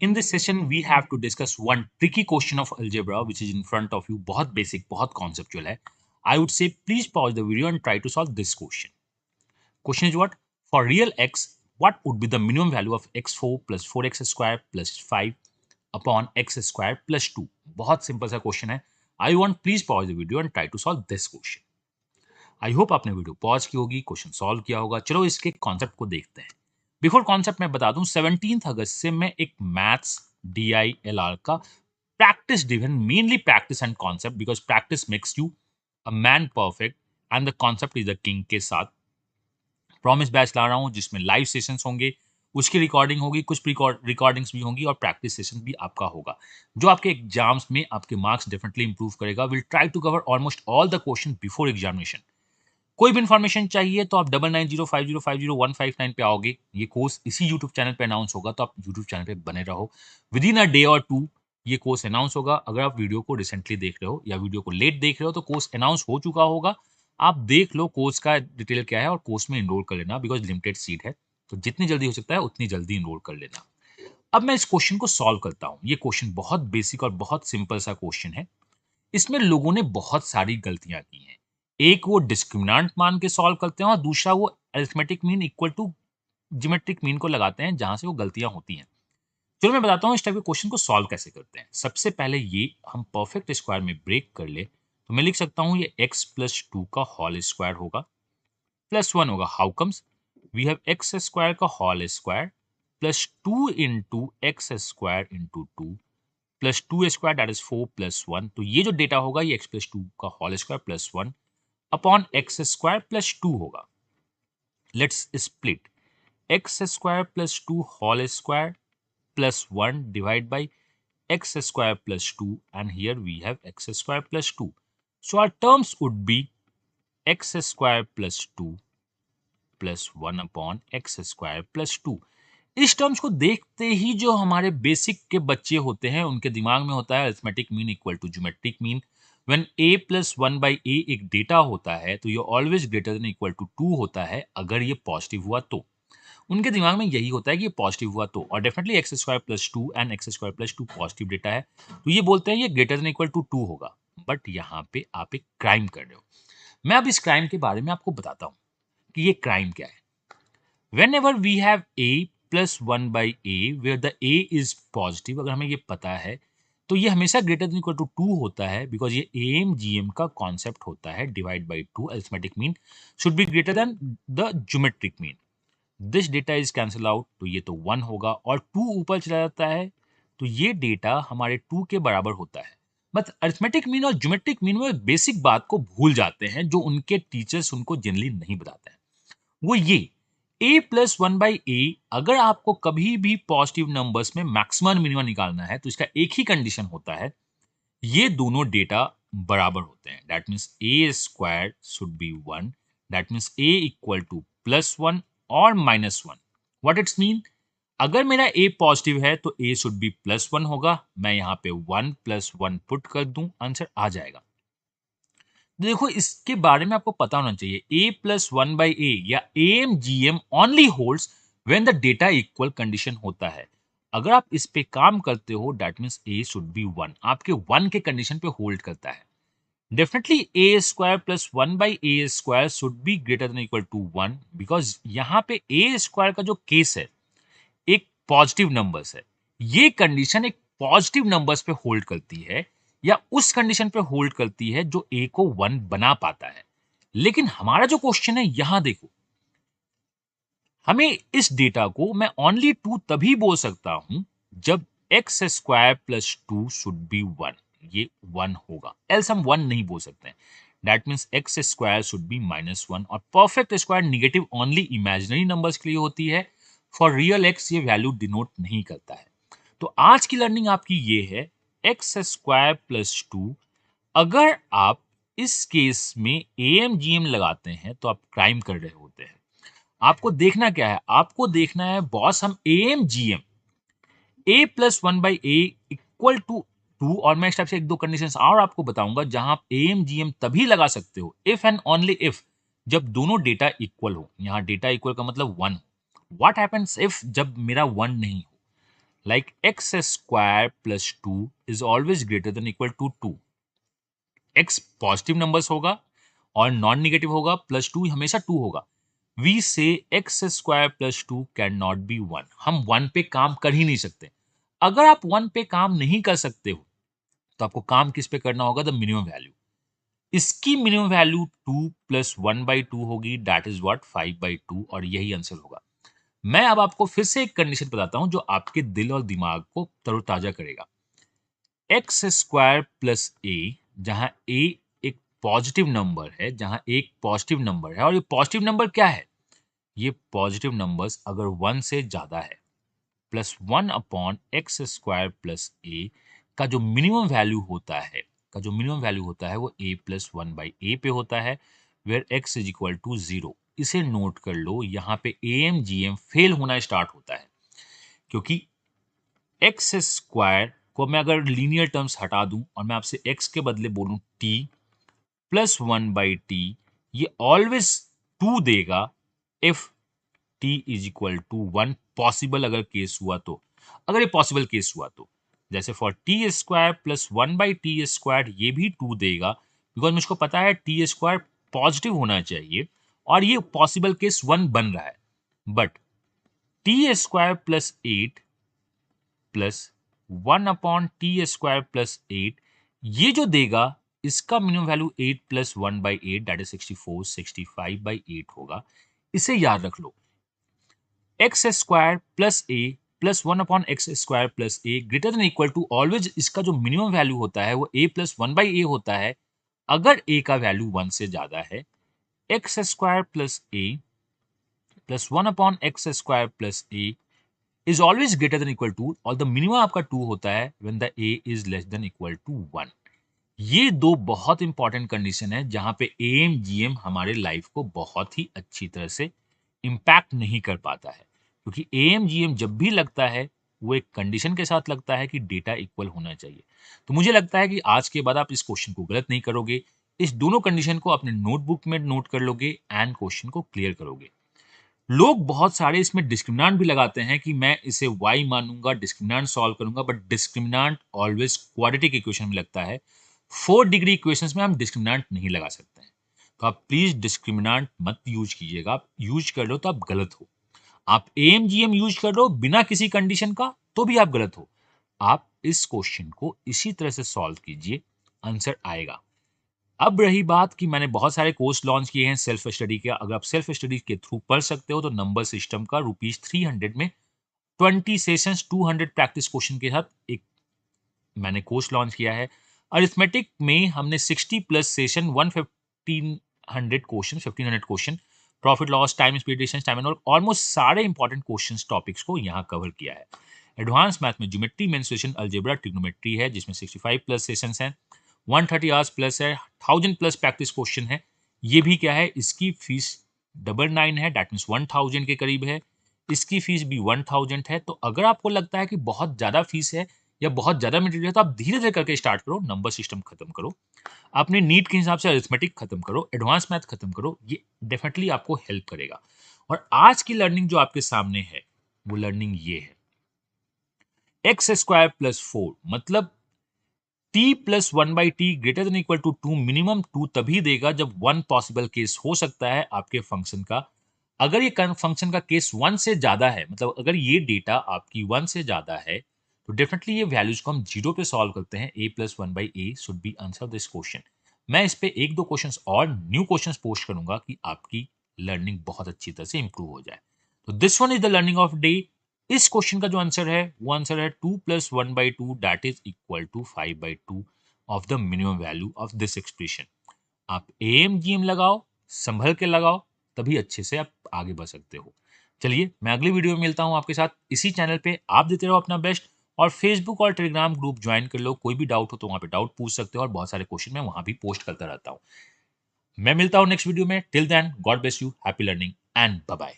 In this session, we have to discuss one tricky question of algebra which is in front of you. बहुत basic, बहुत conceptual है. I would say please pause the video and try to solve this question. Question is what? For real x, what would be the minimum value of x4 plus 4x square plus 5 upon x square plus 2? बहुत simple सा question है. I want please pause the video and try to solve this question. I hope आपने video pause की होगी, question solve किया होगा. चलो इसके कॉन्सेप्ट को देखते हैं. बिफोर कॉन्सेप्ट मैं बता दूं, 17 अगस्त से मैं एक मैथ्स DILR का practice division, mainly practice and concept, because practice makes you a man perfect and the concept is the king के साथ प्रॉमिस बैच ला रहा हूं, जिसमें लाइव सेशंस होंगे, उसकी रिकॉर्डिंग होगी, कुछ रिकॉर्डिंग्स भी होंगी और प्रैक्टिस सेशन भी आपका होगा, जो आपके एग्जाम्स में आपके मार्क्स डेफिनेटली इंप्रूव करेगा. Will try to cover almost all the question before examination. कोई भी इन्फॉर्मेशन चाहिए तो आप 9905050159 पे आओगे. ये कोर्स इसी यूट्यूब चैनल पे अनाउंस होगा, तो आप यूट्यूब चैनल पे बने रहो. विद इन अ डे और टू ये कोर्स अनाउंस होगा. अगर आप वीडियो को रिसेंटली देख रहे हो या वीडियो को लेट देख रहे हो तो कोर्स अनाउंस हो चुका होगा. आप देख लो कोर्स का डिटेल क्या है और कोर्स में इनरोल कर लेना, बिकॉज लिमिटेड सीट है, तो जितनी जल्दी हो सकता है उतनी जल्दी इनरोल कर लेना. अब मैं इस क्वेश्चन को सॉल्व करता हूं. ये क्वेश्चन बहुत बेसिक और बहुत सिंपल सा क्वेश्चन है. इसमें लोगों ने बहुत सारी गलतियां की हैं. एक वो डिस्क्रिमिनेंट मान के सॉल्व करते हैं और दूसरा वो arithmetic mean equal to geometric mean को लगाते हैं, जहां से वो गलतियां होती हैं. चलो मैं बताता हूं इस टाइप के क्वेश्चन को सॉल्व कैसे करते हैं. सबसे पहले ये हम परफेक्ट स्क्वायर में ब्रेक कर ले तो मैं लिख सकता हूं ये x प्लस 2 का होल स्क्वायर होगा प्लस 1 होगा. How comes? We have x square का whole square plus 2 into x square into 2 plus 2 square, that is 4 plus 1. तो ये जो डेटा होगा ये x प्लस 2 का whole square plus 1 upon x square plus 2 होगा. Let's split x square plus 2 whole square plus 1 divide by x square plus 2, and here we have x square plus 2. So our terms would be x square plus 2 plus 1 upon x square plus 2. इस terms को देखते ही जो हमारे basic के बच्चे होते हैं उनके दिमाग में होता है arithmetic mean equal to geometric mean. When a plus 1 by a एक डेटा होता है तो ये always greater than equal to 2 होता है अगर ये पॉजिटिव हुआ तो. उनके दिमाग में यही होता है कि ये पॉजिटिव हुआ तो, और definitely x square plus 2 and x square plus 2 positive data है तो ये बोलते हैं ये ग्रेटर देन इक्वल टू 2 होगा. बट यहाँ पे आप एक क्राइम कर रहे हो. मैं अब इस क्राइम के बारे में आपको बताता हूँ कि ये क्राइम क्या है. Whenever we have a plus 1 by a where the a is positive, अगर हमें ये पता है तो ये हमेशा ग्रेटर देन इक्वल टू 2 होता है, बिकॉज ये AMGM का कॉन्सेप्ट होता है. Divide by 2 arithmetic mean should be greater then the geometric mean. This data is cancel out तो ये तो 1 होगा और 2 ऊपर चला जाता है तो ये डेटा हमारे 2 के बराबर होता है. बट अरिथमेटिक मीन और ज्योमेट्रिक मीन में बेसिक बात को भूल जाते हैं जो उनके टीचर्स उनको जनरली नहीं बताते हैं. वो ये a प्लस 1 बाई ए, अगर आपको कभी भी पॉजिटिव नंबर्स में मैक्सिमम मिनिमम निकालना है तो इसका एक ही कंडीशन होता है, ये दोनों डेटा बराबर होते हैं. That means A square should be 1, that means a equal two plus 1 और माइनस 1. What it's mean? अगर मेरा a पॉजिटिव है तो a शुड बी प्लस 1 होगा. मैं यहाँ पे 1 प्लस 1 पुट कर दूं, आंसर आ जाएगा. देखो इसके बारे में आपको पता होना चाहिए. a प्लस 1 बाई ए या AMGM only holds when the data equal condition होता है. अगर आप इस पे काम करते हो that means a should be 1, आपके 1 के कंडीशन पे होल्ड करता है. Definitely a square plus 1 by a square should be greater than equal to 1, because यहाँ पे a स्क्वायर का जो केस है एक पॉजिटिव नंबर्स है. ये कंडीशन एक पॉजिटिव नंबर्स पे होल्ड करती है या उस कंडीशन पे होल्ड करती है जो a को 1 बना पाता है. लेकिन हमारा जो क्वेश्चन है यहां देखो, हमें इस डेटा को मैं ओनली 2 तभी बोल सकता हूं जब x square plus 2 should be 1. ये 1 होगा, एल्स हम 1 नहीं बोल सकते हैं. That means x square should B minus 1. और perfect square negative only imaginary numbers के लिए होती है. फॉर रियल एक्स ये वैल्यू डिनोट नहीं करता है. तो आज की लर्निंग आपकी ये है एक्स स्क्वायर प्लस 2. अगर आप इस केस में AMGM लगाते हैं तो आप क्राइम कर रहे होते हैं. आपको देखना क्या है? आपको देखना है बॉस हम AMGM a plus 1 by a equal to 2, और मैं इस टाइप से एक दो कंडीशंस और आपको बताऊंगा जहां आप AMGM तभी लगा सकते हो इफ एंड ओनली इफ जब दोनों डेटा इक्वल हो. यहां डेटा इक्वल का मतलब 1. व्हाट हैपेंस इफ जब मेरा 1 नहीं हो? like x square plus 2 is always greater than equal to 2. x positive numbers होगा और नॉन नेगेटिव होगा, प्लस 2 हमेशा 2 होगा. वी से x square plus 2 can not be 1. हम 1 पे काम कर ही नहीं सकते. अगर आप 1 पे काम नहीं कर सकते हो तो आपको काम किस पे करना होगा? The minimum value. इसकी मिनिमम वैल्यू 2 प्लस 1/2 होगी, दैट इज व्हाट 5/2, और यही आंसर होगा. मैं अब आपको फिर से एक कंडीशन बताता हूं जो आपके दिल और दिमाग को तरोताजा करेगा. एक्स स्क्वायर प्लस ए, जहां ए एक पॉजिटिव नंबर है, जहां एक पॉजिटिव नंबर है, और ये पॉजिटिव नंबर क्या है? ये पॉजिटिव नंबर्स अगर 1 से ज्यादा है, plus 1 upon x square plus a का जो मिनिमम वैल्यू होता है, वो a प्लस 1/a पे होता है, where x is equal to 0. इसे नोट कर लो, यहाँ पे AMGM फेल होना स्टार्ट होता है, क्योंकि एक्स स्क्वायर को मैं अगर लीनियर टर्म्स हटा दूं और मैं आपसे x के बदले बोलूं t प्लस 1/t, ये ऑलवेज 2 देगा if t is equal to 1. Possible अगर केस हुआ तो, अगर ये पॉसिबल केस हुआ तो, जैसे for t square plus 1/t square, ये भी 2 देगा, बिकॉज मुझको पता है टी स्क्वायर पॉजिटिव होना चाहिए और ये पॉसिबल केस 1 बन रहा है. But t square plus 8 plus 1 upon t square plus 8, ये जो देगा इसका minimum value 8 plus 1/8 that is 64, 65/8 होगा. इसे याद रख लो. X square plus a plus 1 upon x square plus a greater than equal to, always इसका जो मिनिमम वैल्यू होता है वो a प्लस 1/a होता है. अगर a का वैल्यू 1 से ज्यादा है, x square plus a plus 1 upon x square plus a is always greater than equal to, और द मिनिमम आपका 2 होता है when the a is less than equal to 1. ये दो बहुत इंपॉर्टेंट कंडीशन है जहां पे AMGM हमारे लाइफ को बहुत ही अच्छी तरह से इंपैक्ट नहीं कर पाता है, क्योंकि AMGM जब भी लगता है वो एक कंडीशन के साथ लगता है कि डेटा इक्वल होना चाहिए. तो मुझे लगता है कि आज के बाद आप इस क्वेश्चन को गलत नहीं करोगे, इस दोनों कंडीशन को अपने नोटबुक में नोट कर लोगे एंड क्वेश्चन को क्लियर करोगे. लोग बहुत सारे इसमें डिस्क्रिमिनेंट भी लगाते हैं कि मैं इसे y मानूंगा, डिस्क्रिमिनेंट सॉल्व करूंगा, but discriminant always quadratic equation में लगता है. 4 डिग्री इक्वेशंस में हम डिस्क्रिमिनेंट नहीं लगा सकते हैं. तो आप प्लीज डिस्क्रिमिनेंट मत यूज कीजिएगा. आप यूज कर लो तो आप गलत हो. आप AMGM यूज कर लो बिना किसी कंडीशन का तो भी आप गलत हो. आप इस क्वेश्चन को इसी तरह से सॉल्व कीजिए, आंसर आएगा. अब रही बात कि मैंने बहुत सारे कोर्स लॉन्च किए हैं सेल्फ स्टडी के. अगर आप सेल्फ स्टडी के थ्रू पढ़ सकते हो तो नंबर सिस्टम का ₹300 में 20 सेशंस 200 प्रैक्टिस क्वेश्चन के साथ एक मैंने कोर्स लॉन्च किया है. अरिथमेटिक में हमने 60 plus session 1500 question, profit loss, time speed, distance, time and almost सारे इंपॉर्टेंट क्वेश्चंस टॉपिक्स को यहाँ कवर किया है. एडवांस मैथ में ज्योमेट्री, मेंसुरेशन, अलजेब्रा, ट्रिग्नोमेट्री है जिसमें 65 प्लस सेशंस हैं, 130 आवर्स प्लस है, 1000 प्लस प्रैक्टिस क्वेश्चन है. ये भी क्या है, इसकी फीस 99 है, दैट मीन्स 1000 के करीब है. इसकी फीस भी 1000 है. तो अगर आपको लगता है कि बहुत ज़्यादा फीस है या बहुत ज़्यादा मटेरियल है तो आप धीरे धीरे करके स्टार्ट करो, नंबर सिस्टम खत्म करो, अपने नीड के हिसाब से अरिथमेटिक खत्म करो, एडवांस मैथ खत्म करो. ये डेफिनेटली आपको हेल्प करेगा. और आज की लर्निंग जो आपके सामने है वो लर्निंग ये है, एक्स स्क्वायर प्लस 4 मतलब t plus 1/t greater than equal to 2, minimum 2 तभी देगा जब 1 पॉसिबल केस हो सकता है आपके फंक्शन का. अगर ये फंक्शन का केस 1 से ज्यादा है, मतलब अगर ये डेटा आपकी 1 से ज्यादा है, तो डेफिनेटली ये वैल्यूज को हम 0 पे सॉल्व करते हैं. a plus 1/a should be answer this question. मैं इस पे एक दो क्वेश्चंस और न्यू क्वेश्चंस पोस्ट करूंगा कि आपकी लर्निंग बहुत अच्छी तरह से इंप्रूव हो जाए. तो this one is the learning of day. इस क्वेश्चन का जो आंसर है वो आंसर है 2 plus 1/2 that is equal to 5/2 of the minimum value of this expression. आप AMGM लगाओ, संभल के लगाओ, तभी अच्छे से आप आगे बढ़ सकते हो. चलिए मैं अगली वीडियो में मिलता हूं आपके साथ इसी चैनल पे. आप देते रहो अपना बेस्ट और फेसबुक और टेलीग्राम ग्रुप ज्वाइन कर लो. कोई भी डाउट हो तो वहां पे डाउट पूछ सकते हो और बहुत सारे क्वेश्चन मैं वहां भी पोस्ट करता रहता हूं. मैं मिलता हूं नेक्स्ट वीडियो में. Till then God bless you, happy learning and bye bye.